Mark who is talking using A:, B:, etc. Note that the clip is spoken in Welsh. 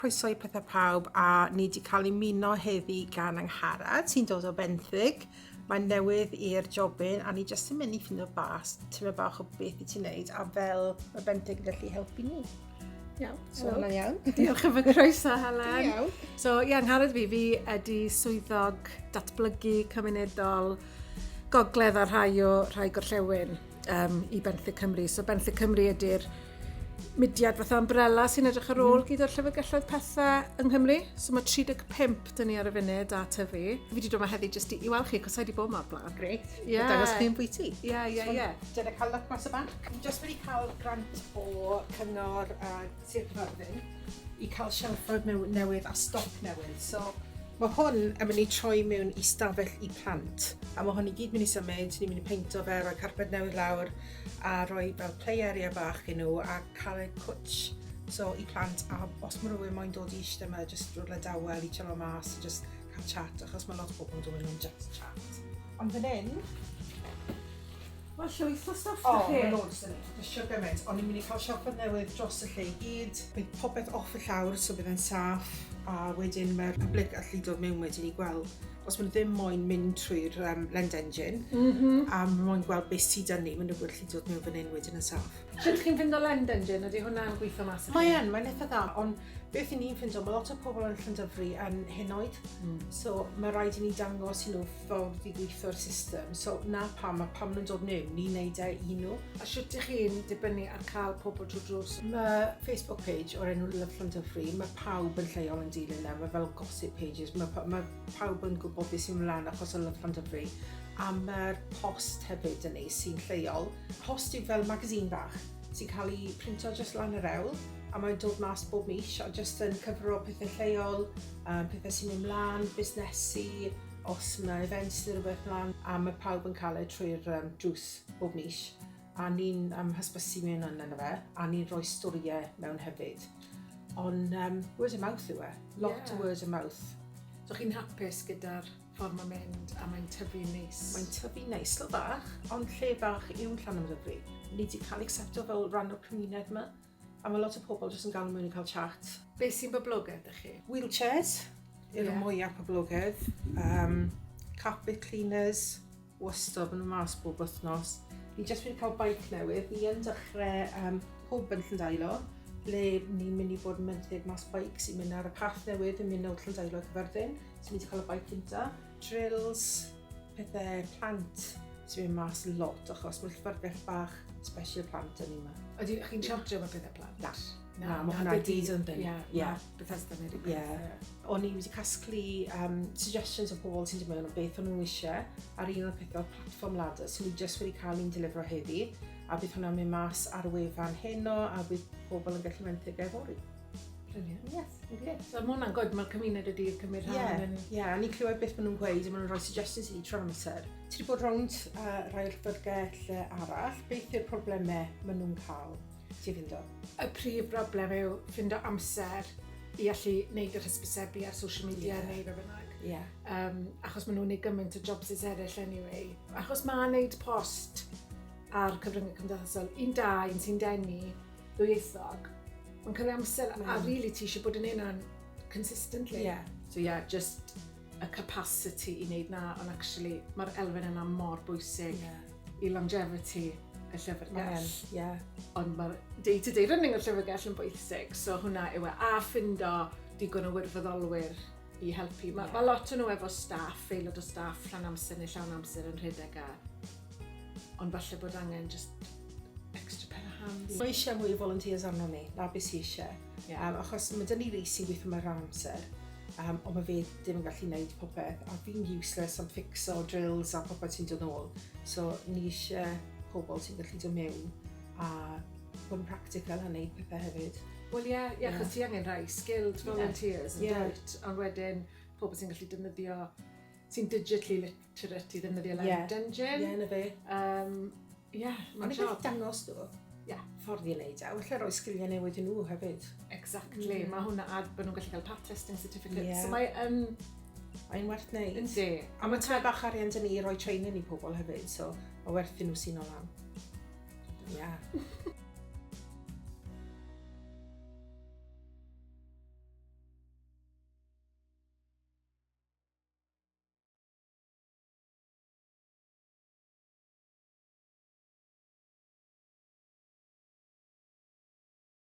A: Croeso i Pethau Pawb, a ni wedi cael ymuno heddi gan Angharad sy'n dod o Benthyg. Mae'n newydd i'r jobyn a ni jyst yn mynd i ffindo bas, tyma bach o beth i ti'n neud a fel mae Benthyg yn gallu helpu ni.
B: Iawn.
A: So hwnna'n iawn.
B: Diolch am y croeso, Helen.
A: Iawn.
B: So, Angharad fi ydy swyddog datblygu cymunedol gogledd a rhai gorllewin i Benthyg Cymru. So Benthyg Cymru ydy'r mudiad fatha umbrella sy'n edrych ar ôl gyda'r llyfrgelloedd pethau yng Nghymru. So mae 35 dyn ni ar y funud a tyfu. Fi wedi dod yma heddi jyst i weld chi, cos I wedi bod yma blaen.
A: Great.
B: Ie.
A: Dangos chi'n bwyty.
B: Ie.
A: Dyna cael look mas y banc. Ni jyst wedi cael grant o cyngor Sir Caerfyrddin i cael siarfod newydd a stoc newydd. So mae hwn yn mynd i troi mewn i stafell i plant. A mae hwn i gyd mynd i symud, ni'n mynd i peinto fe, rhoi carped newydd lawr a rhoi fel play area bach i nhw a cael ei cwtch. So i plant, a os mae rhywun moyn dod i eistedd yma, jyst rwle dawel i chilo mas, jyst cael chat, achos mae lot o bobl yn dod yn just chat. Ond fan hyn,
B: Wel, llwyth o stwff
A: o,
B: da chi.
A: mae'n loads yn ei, sio gymaint, ond ni'n mynd i cael siarfod newydd dros y lle i gyd. Bydd popeth off y llawr, so bydd e'n saff, a wedyn mae'r public allu dod mewn wedyn i gweld. Os maen nhw ddim moyn mynd trwy'r lend engine, a maen nhw'n gweld beth sydd dyn ni, maen nhw'n gallu dod mewn fan hyn wedyn yn saff.
B: Sut chi'n fynd o lend engine? Ydy hwnna'n gweithio mas o chi?
A: Mae'n eitha dda, ond beth i ni'n ffindo, mae lot o pobl yn Llanymddyfri yn henoed. So mae rhaid i ni dangos i nhw ffordd i gweithio'r system. So na pam nhw'n dod mewn, ni'n neud e i nhw.
B: A sut ych chi'n dibynnu ar cael pobl trwy drws?
A: Mae Facebook page o'r enw Llanymddyfri, mae pawb yn lleol yn dilyn e, mae fel gossip pages, mae pawb yn gwybod beth sy'n mlaen achos o Llanymddyfri. A mae'r post hefyd yn ei sy'n lleol. Post yw fel magazine bach sy'n cael ei printo jyst lan yr ewl, a mae'n dod mas bob mis a jyst yn cyfro pethau lleol, pethau sy'n mynd mlaen, busnesu, os mae events neu rhywbeth mlaen, a mae pawb yn cael ei trwy'r drws bob mis. A ni'n hysbysu mewn yna fe, a ni'n rhoi storiau mewn hefyd. Ond word of mouth yw e, lot o word of mouth.
B: So chi'n hapus gyda'r ffordd mae'n mynd a mae'n tyfu neis?
A: Mae'n tyfu neis, lo bach, ond lle bach yw'n Llanymddyfri. Ni wedi cael accepto fel rhan o'r cymuned yma, a mae lot o pobl jyst yn gael mewn i cael chat.
B: Beth sy'n boblogaidd ych chi?
A: Wheelchairs, yw'r mwyaf poblogaidd. Carpet cleaners, wastad yn y mas bob wythnos. Ni jyst wedi cael bike newydd. Ni yn dechrau Pawb yn Llandailo, lle ni'n mynd i bod yn mynthig mas bike sy'n mynd ar y path newydd yn mynd o Llandailo Cyfyrddin. So ni wedi cael y bike gynta. Drills, pethau plant sy'n mynd mas lot, achos mae'r llyfrgell bach special plant yn yma.
B: Ydy chi'n chargio am y pethau plant?
A: Na, mae hwnna gyd yn dyn.
B: Ie, Bethesda neu rhywbeth.
A: O'n i wedi casglu suggestions o pobl sy'n dod mewn o beth o'n nhw eisiau ar un o'r pethau platform ladder, so ni jyst wedi cael un delifro heddi, a bydd hwnna'n mynd mas ar y wefan heno, a bydd pobl yn gallu menthyg efori.
B: Brilliant.
A: Yes, brilliant.
B: So mae hwnna'n god, mae'r cymuned ydy'r cymryd rhan yn...
A: Ie, a ni'n clywed beth maen nhw'n gweud, a maen nhw'n rhoi suggestions i trwy'r amser. Ti wedi bod rownd rhai'r llyfrgell arall, beth yw'r problemau maen nhw'n cael? Ti'n ffindo?
B: Y prif broblem yw ffindo amser i allu wneud yr hysbysebu ar social media neu rhywbeth bynnag. Achos maen nhw'n gwneud gymaint o jobs eraill anyway. Achos ma'n wneud post ar cyfryngau cymdeithasol, un sy'n denu ddwyieithog, mae'n cymryd amser a really ti eisiau bod yn un consistently. So just y capacity i wneud na, ond actually mae'r elfen yna mor bwysig i longevity y llyfrgell. Ond mae'r day-to-day running o'r llyfrgell yn bwysig, so hwnna yw e. A ffindo digon o wirfoddolwyr i helpu. Mae lot o nhw efo staff, aelod o staff, rhan amser neu llawn amser yn rhedeg a... Ond falle bod angen just extra pair of hands.
A: Mae eisiau mwy o volunteers arno ni, na beth sy'n eisiau. Achos mae dyn ni rei sy'n gweithio mewn rhan amser, ond mae fe ddim yn gallu gwneud popeth, a fi'n useless am fixo drills a popeth sy'n dod nôl. So ni eisiau pobl sy'n gallu dod mewn a bod yn practical a wneud pethau hefyd.
B: Wel achos ti angen rhai skilled volunteers yn dweud, ond wedyn pobl sy'n gallu defnyddio, sy'n digitally literate i ddefnyddio lend engine.
A: Na fe.
B: Mae'n job.
A: Ond dangos nhw, ffordd i wneud e, wella roi sgiliau newydd i nhw hefyd.
B: Exactly, mae hwnna bod nhw'n gallu cael pat testing certificate. So mae'n
A: werth wneud.
B: Yndi.
A: A mae tyma bach arian dyn ni roi training i pobl hefyd, so mae werth i nhw sy'n o lan.